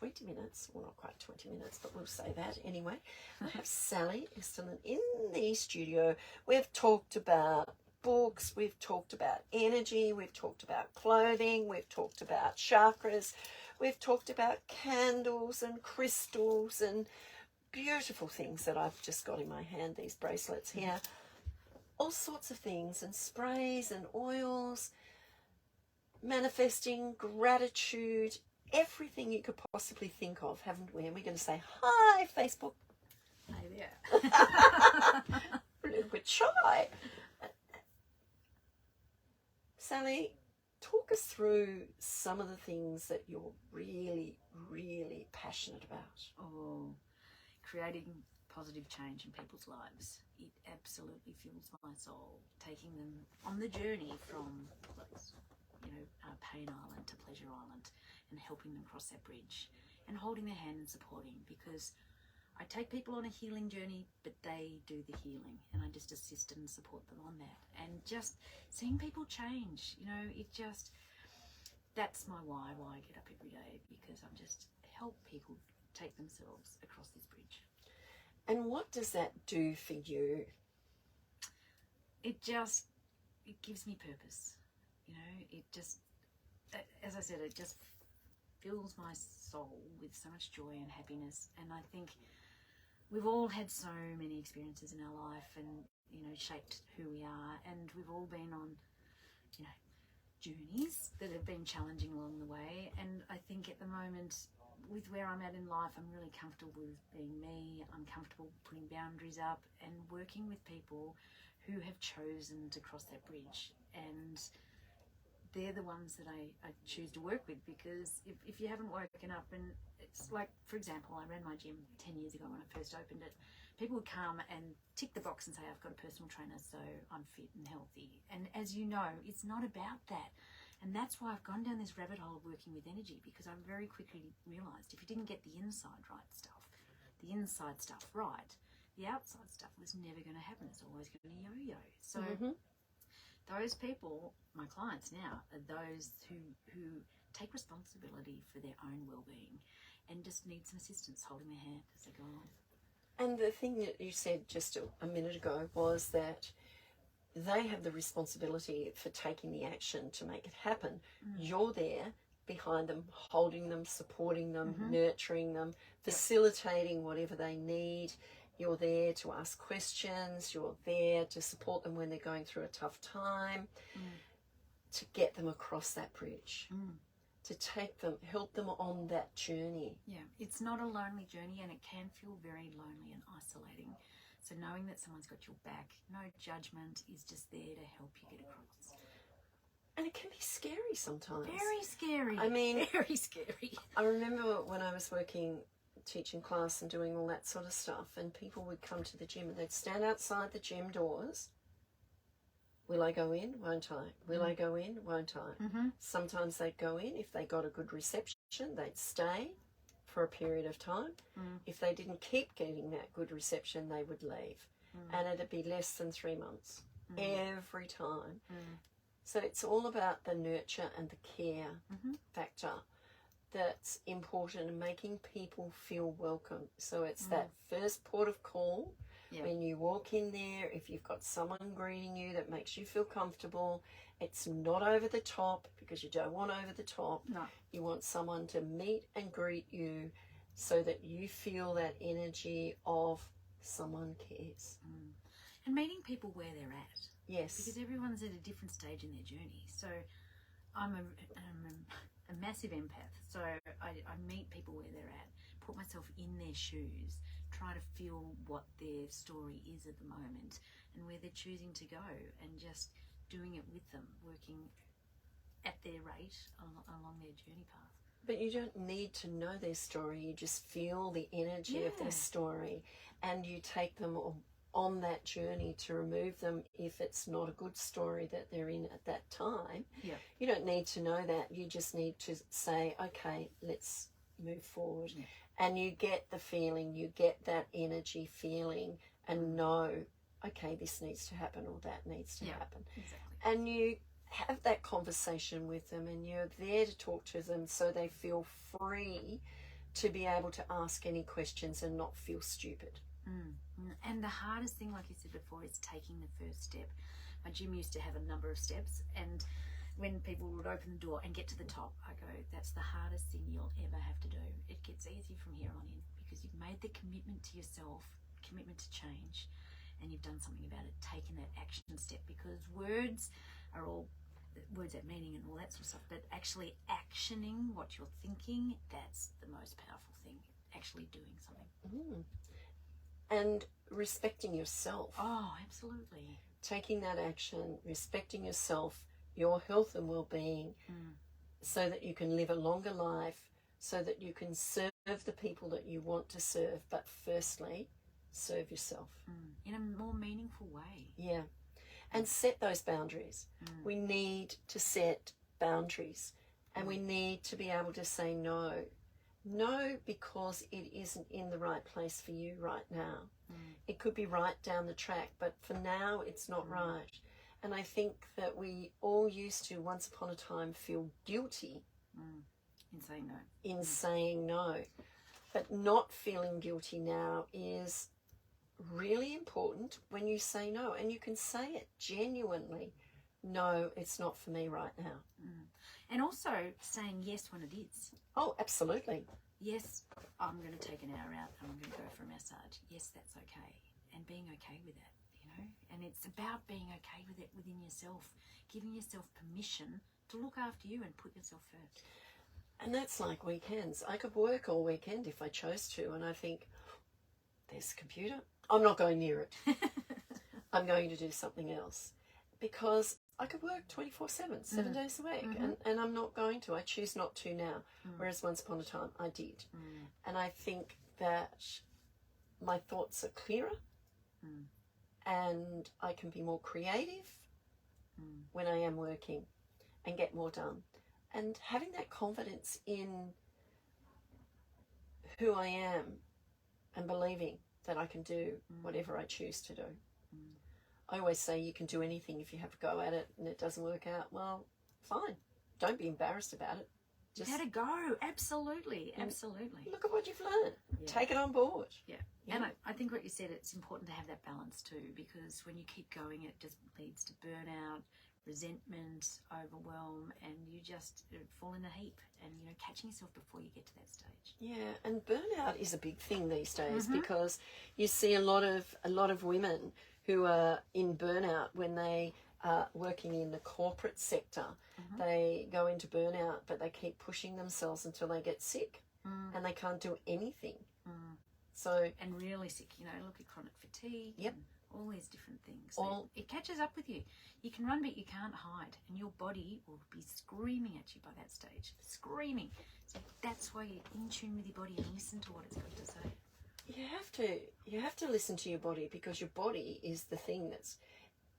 20 minutes, well, not quite 20 minutes, but we'll say that anyway. I have Sally Estiln in the studio. We've talked about books, we've talked about energy, we've talked about clothing, we've talked about chakras, we've talked about candles and crystals and beautiful things that I've just got in my hand, these bracelets here. All sorts of things, and sprays and oils, manifesting, gratitude, everything you could possibly think of, haven't we? And we're going to say, hi, Facebook. Hi there. A little bit shy. Sally, talk us through some of the things that you're really, really passionate about. Oh, creating positive change in people's lives. It absolutely fills my soul. Taking them on the journey from, Pain Island to Pleasure Island, and helping them cross that bridge and holding their hand and supporting, because I take people on a healing journey, but they do the healing, and I just assist and support them on that. And just seeing people change, that's my why I get up every day, because I'm just help people take themselves across this bridge. And what does that do for you? It gives me purpose. As I said, it just fills my soul with so much joy and happiness. And I think we've all had so many experiences in our life and, shaped who we are. And we've all been on, journeys that have been challenging along the way. And I think at the moment, with where I'm at in life, I'm really comfortable with being me. I'm comfortable putting boundaries up and working with people who have chosen to cross that bridge. And they're the ones that I choose to work with, because if you haven't woken up, and it's like, for example, I ran my gym 10 years ago when I first opened it. People would come and tick the box and say, I've got a personal trainer, so I'm fit and healthy. And as you know, it's not about that. And that's why I've gone down this rabbit hole of working with energy, because I very quickly realised if you didn't get the inside stuff right, the outside stuff was never going to happen. It's always going to yo-yo. So those people, my clients now, are those who take responsibility for their own well-being and just need some assistance holding their hand as they go along. And the thing that you said just a minute ago was that they have the responsibility for taking the action to make it happen. You're there behind them, holding them, supporting them, nurturing them, facilitating whatever they need. You're there to ask questions. You're there to support them when they're going through a tough time, to get them across that bridge, to take them, help them on that journey. Yeah, it's not a lonely journey, and it can feel very lonely and isolating. So knowing that someone's got your back, no judgment, is just there to help you get across. And it can be scary sometimes. Very scary. I mean, very scary. I remember when I was teaching class and doing all that sort of stuff, and people would come to the gym and they'd stand outside the gym doors. Will I go in? Won't I? Will I go in? Won't I? Sometimes they'd go in. If they got a good reception, they'd stay for a period of time. If they didn't keep getting that good reception, they would leave. And it'd be less than 3 months every time. So it's all about the nurture and the care factor that's important, and making people feel welcome. So it's that first port of call. When you walk in there, if you've got someone greeting you that makes you feel comfortable, it's not over the top, because you don't want over the top. No. You want someone to meet and greet you so that you feel that energy of someone cares. And meeting people where they're at. Yes. Because everyone's at a different stage in their journey. So I'm a massive empath. So I meet people where they're at, put myself in their shoes, try to feel what their story is at the moment and where they're choosing to go, and just doing it with them, working at their rate along their journey path. But you don't need to know their story. You just feel the energy of their story, and you take them on that journey to remove them if it's not a good story that they're in at that time. You don't need to know that. You just need to say, okay, let's move forward. And you get the feeling, you get that energy feeling, and know, okay, this needs to happen or that needs to happen. Exactly. And you have that conversation with them, and you're there to talk to them so they feel free to be able to ask any questions and not feel stupid. And the hardest thing, like you said before, is taking the first step. My gym used to have a number of steps, and when people would open the door and get to the top, I go, that's the hardest thing you'll ever have to do. It gets easy from here on in because you've made the commitment to yourself, commitment to change, and you've done something about it, taken that action step, because words are all words have meaning and all that sort of stuff, but actually actioning what you're thinking, that's the most powerful thing, actually doing something. And respecting yourself. Oh, absolutely. Taking that action, respecting yourself, your health and well-being, so that you can live a longer life, so that you can serve the people that you want to serve, but firstly, serve yourself. In a more meaningful way. Yeah. And set those boundaries. We need to set boundaries, and we need to be able to say no. No, because it isn't in the right place for you right now. It could be right down the track, but for now it's not right. And I think that we all used to, once upon a time, feel guilty in saying no. In saying no. But not feeling guilty now is really important when you say no. And you can say it genuinely. No, it's not for me right now. And also saying yes when it is. Oh, absolutely. Yes, I'm going to take an hour out and I'm going to go for a massage. Yes, that's okay. And being okay with it, you know. And it's about being okay with it within yourself, giving yourself permission to look after you and put yourself first. And that's like weekends. I could work all weekend if I chose to, and I think, there's the computer. I'm not going near it. I'm going to do something else. Because I could work 24/7, 7 days a week, and I'm not going to. I choose not to now, whereas once upon a time I did. And I think that my thoughts are clearer, and I can be more creative when I am working and get more done. And having that confidence in who I am and believing that I can do whatever I choose to do. I always say you can do anything if you have a go at it and it doesn't work out. Well, fine. Don't be embarrassed about it. Just let it go. Absolutely. Absolutely. Look at what you've learned. Yeah. Take it on board. Yeah. And I think what you said, it's important to have that balance too, because when you keep going, it just leads to burnout, resentment, overwhelm, and you just fall in a heap, and, you know, catching yourself before you get to that stage. Yeah, and burnout is a big thing these days because you see a lot of women who are in burnout when they are working in the corporate sector. They go into burnout, but they keep pushing themselves until they get sick and they can't do anything. So, and really sick, you know, look at chronic fatigue. Yep. And all these different things. So it catches up with you. You can run, but you can't hide, and your body will be screaming at you by that stage. Screaming. So that's why you're in tune with your body and listen to what it's got to say. You have to listen to your body, because your body is the thing that's,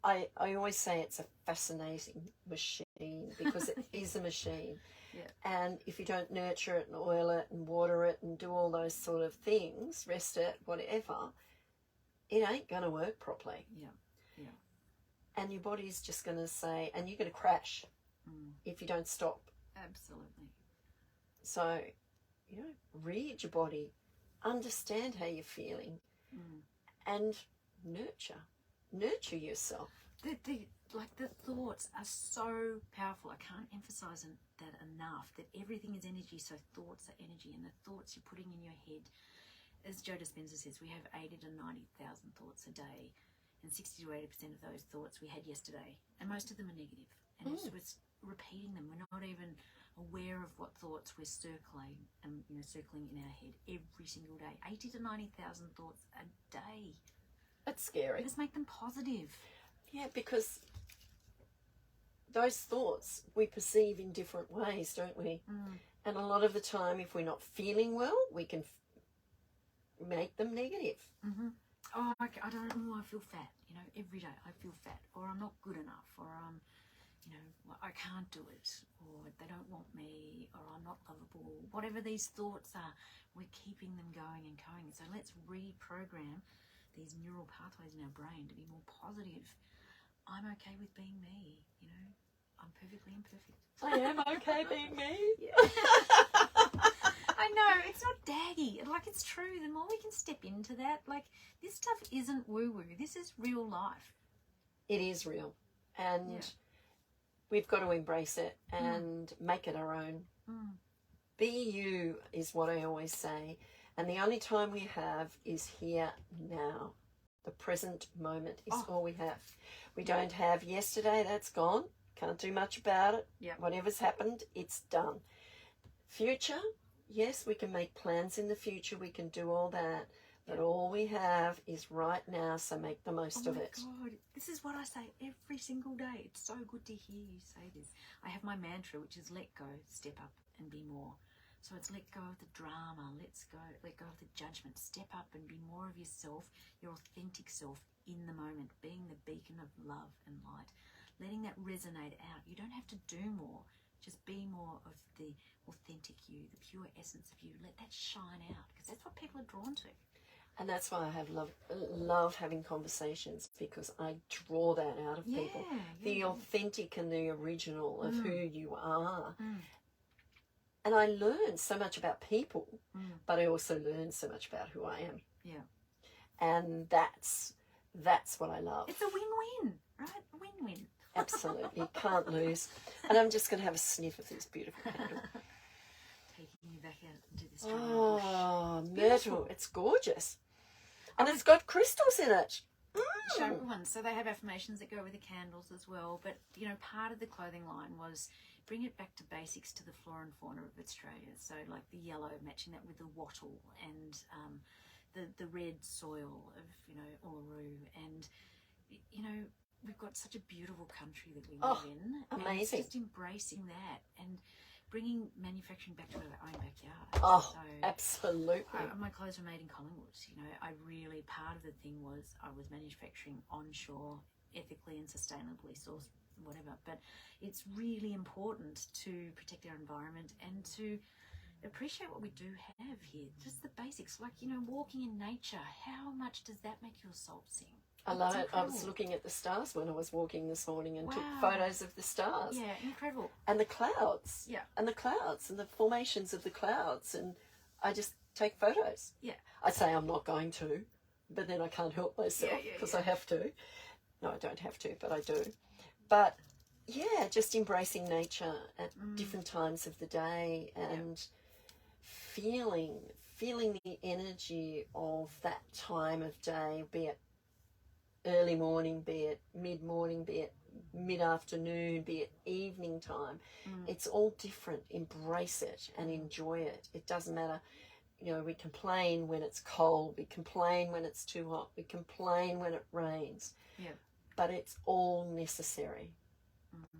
I always say it's a fascinating machine, because it is a machine. Yeah. And if you don't nurture it and oil it and water it and do all those sort of things, rest it, whatever, it ain't going to work properly. Yeah. And your body's just going to say, and you're going to crash if you don't stop. Absolutely. So, you know, read your body, understand how you're feeling, and nurture yourself. The thoughts are so powerful. I can't emphasize that enough, that everything is energy, so thoughts are energy, and the thoughts you're putting in your head, as Joe Dispenza says, we have 80 to 90,000 thoughts a day, and 60 to 80% of those thoughts we had yesterday, and most of them are negative. And it's repeating them. We're not even aware of what thoughts we're circling in our head every single day. 80 to 90,000 thoughts a day. That's scary. Let's make them positive. Yeah, because those thoughts we perceive in different ways, don't we? And a lot of the time, if we're not feeling well, we can make them negative. Oh, I don't know, I feel fat, you know, every day I feel fat, or I'm not good enough, or you know, I can't do it, or they don't want me, or I'm not lovable. Whatever these thoughts are, we're keeping them going and going. So let's reprogram these neural pathways in our brain to be more positive. I'm okay with being me, you know, I'm perfectly imperfect. I am okay being me. Yeah. I know, it's not daggy. Like, it's true. The more we can step into that, like, this stuff isn't woo-woo. This is real life. It is real. And we've got to embrace it and make it our own. Be you is what I always say. And the only time we have is here now. The present moment is all we have. We don't have yesterday, that's gone. Can't do much about it. Whatever's happened, it's done. Future, yes, we can make plans in the future. We can do all that. But all we have is right now, so make the most of it. Oh my God, this is what I say every single day. It's so good to hear you say this. I have my mantra, which is let go, step up, and be more. So it's let go of the drama, let go of the judgment, step up and be more of yourself, your authentic self in the moment, being the beacon of love and light, letting that resonate out. You don't have to do more, just be more of the authentic you, the pure essence of you. Let that shine out, because that's what people are drawn to. And that's why I love having conversations, because I draw that out of people. The authentic and the original of who you are. And I learn so much about people, but I also learn so much about who I am. Yeah. And that's what I love. It's a win-win, right? A win-win. Absolutely. Can't lose. And I'm just going to have a sniff of this beautiful candle. Taking you back out into this jungle bush. Oh, myrtle. It's gorgeous. And it's got crystals in it. Show everyone. So they have affirmations that go with the candles as well. But, you know, part of the clothing line was bring it back to basics, to the flora and fauna of Australia. So like the yellow, matching that with the wattle, and the red soil of, you know, Uluru. And, you know, we've got such a beautiful country that we live in. Amazing. And it's just embracing that and bringing manufacturing back to our own backyard. Oh, so, absolutely. my clothes were made in Collingwood. You know, part of the thing was I was manufacturing onshore, ethically and sustainably sourced, whatever. But it's really important to protect our environment and to appreciate what we do have here. Just the basics, like, you know, walking in nature. How much does that make your soul sing? I love it. I was looking at the stars when I was walking this morning and took photos of the stars. Yeah, incredible. And the clouds. Yeah. And the clouds and the formations of the clouds. And I just take photos. Yeah. I say I'm not going to, but then I can't help myself because I have to. No, I don't have to, but I do. But yeah, just embracing nature at different times of the day and feeling the energy of that time of day, be it early morning, be it mid-morning, be it mid-afternoon, be it evening time. It's all different. Embrace it and enjoy it. It doesn't matter. You know, we complain when it's cold, we complain when it's too hot, we complain when it rains. Yeah. But it's all necessary.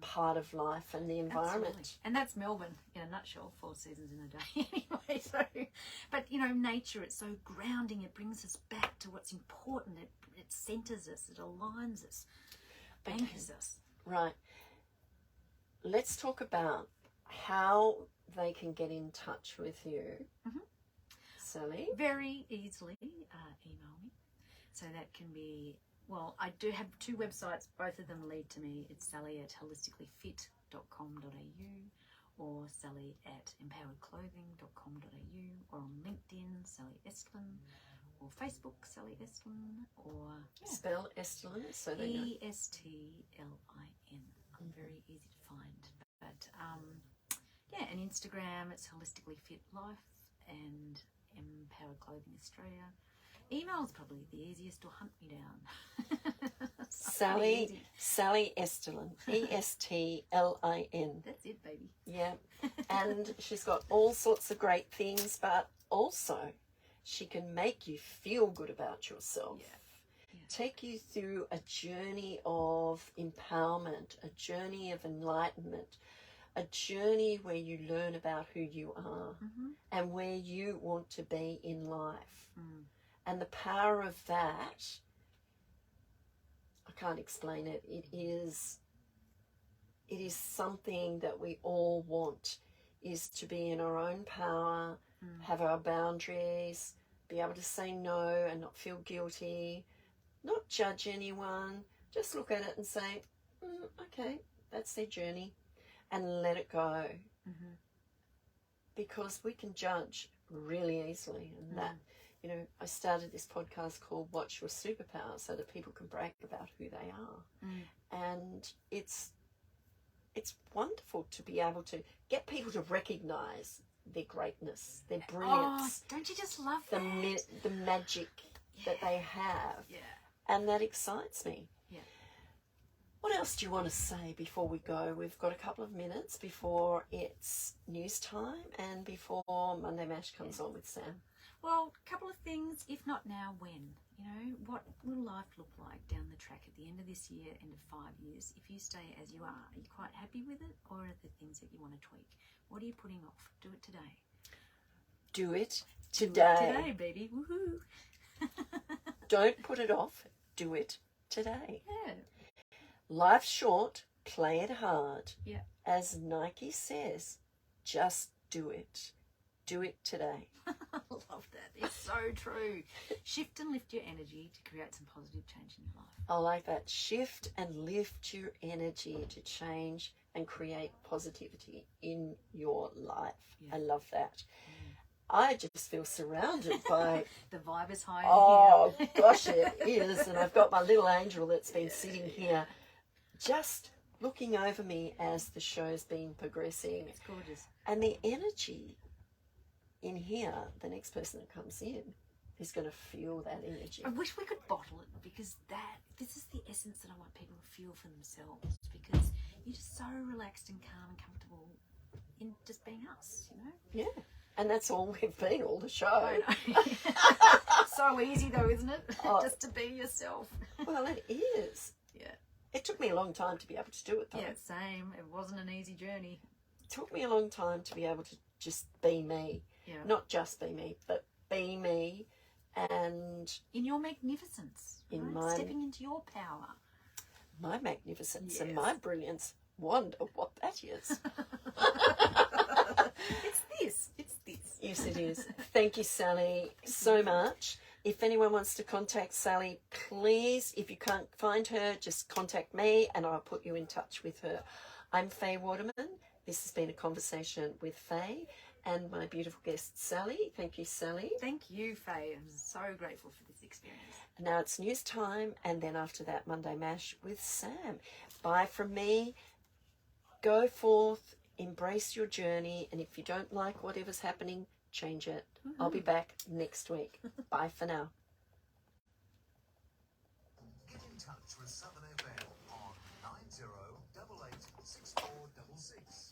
Part of life and the environment. Absolutely. And that's Melbourne in a nutshell, 4 seasons in a day anyway. So, but you know, nature, it's so grounding, it brings us back to what's important, it centers us, it aligns us, anchors us. Right. Let's talk about how they can get in touch with you. Sally? Very easily email me. So that can be, well, I do have 2 websites, both of them lead to me. It's sally@holisticallyfit.com.au or sally@empoweredclothing.com.au or on LinkedIn, Sally Estiln, or Facebook, Sally Estiln, or spell Estiln so they know. Estlin. I'm very easy to find. But yeah, and Instagram, it's Holistically Fit Life and Empowered Clothing Australia. Email is probably the easiest to hunt me down. Sally Estiln, Estlin. That's it, baby. Yeah, and she's got all sorts of great things, but also she can make you feel good about yourself. Yeah. Take you through a journey of empowerment, a journey of enlightenment, a journey where you learn about who you are and where you want to be in life. And the power of that, I can't explain it. It is something that we all want, is to be in our own power, have our boundaries, be able to say no and not feel guilty, not judge anyone, just look at it and say, okay, that's their journey, and let it go. because we can judge really easily, and that, you know, I started this podcast called What's Your Superpower, so that people can brag about who they are. And it's wonderful to be able to get people to recognize their greatness, their brilliance. Oh, don't you just love the that? the magic that they have. Yeah. And that excites me. Yeah. What else do you want to say before we go? We've got a couple of minutes before it's news time and before Monday Mash comes on with Sam. Well, a couple of things. If not now, when? You know, what will life look like down the track at the end of this year, end of 5 years? If you stay as you are you quite happy with it, or are there things that you want to tweak? What are you putting off? Do it today. Do it Do today. it today, baby. Woohoo. Don't put it off. Do it today. Yeah. Life's short. Play it hard. Yeah. As Nike says, just do it. Do it today. I love that. It's so true. Shift and lift your energy to create some positive change in your life. I like that. Shift and lift your energy to change and create positivity in your life. Yeah. I love that. I just feel surrounded by... The vibe is high Oh, in here. gosh, it is. And I've got my little angel that's been sitting here just looking over me as the show's been progressing. It's gorgeous. And the energy in here, the next person that comes in is going to feel that energy. I wish we could bottle it, because this is the essence that I want people to feel for themselves, because you're just so relaxed and calm and comfortable in just being us, you know? Yeah. And that's all we've been all the show. I know. So easy though, isn't it? Oh. Just to be yourself. Well, it is. Yeah. It took me a long time to be able to do it, though. Yeah, same. It wasn't an easy journey. It took me a long time to be able to just be me. Yeah. Not just be me, but be me. And In your magnificence. In right? my- Stepping into your power. my magnificence and Yes. my brilliance. Wonder what that is. It's this. Yes, it is. Thank you, Sally, so much. If anyone wants to contact Sally, please, if you can't find her, just contact me and I'll put you in touch with her. I'm Faye Waterman. This has been a conversation with Faye and my beautiful guest, Sally. Thank you, Sally. Thank you, Faye. I'm so grateful for this experience. Now it's news time, and then after that, Monday Mash with Sam. Bye from me. Go forth, embrace your journey, and if you don't like whatever's happening, change it. I'll be back next week. Bye for now. Get in touch with Southern FM on 90886466.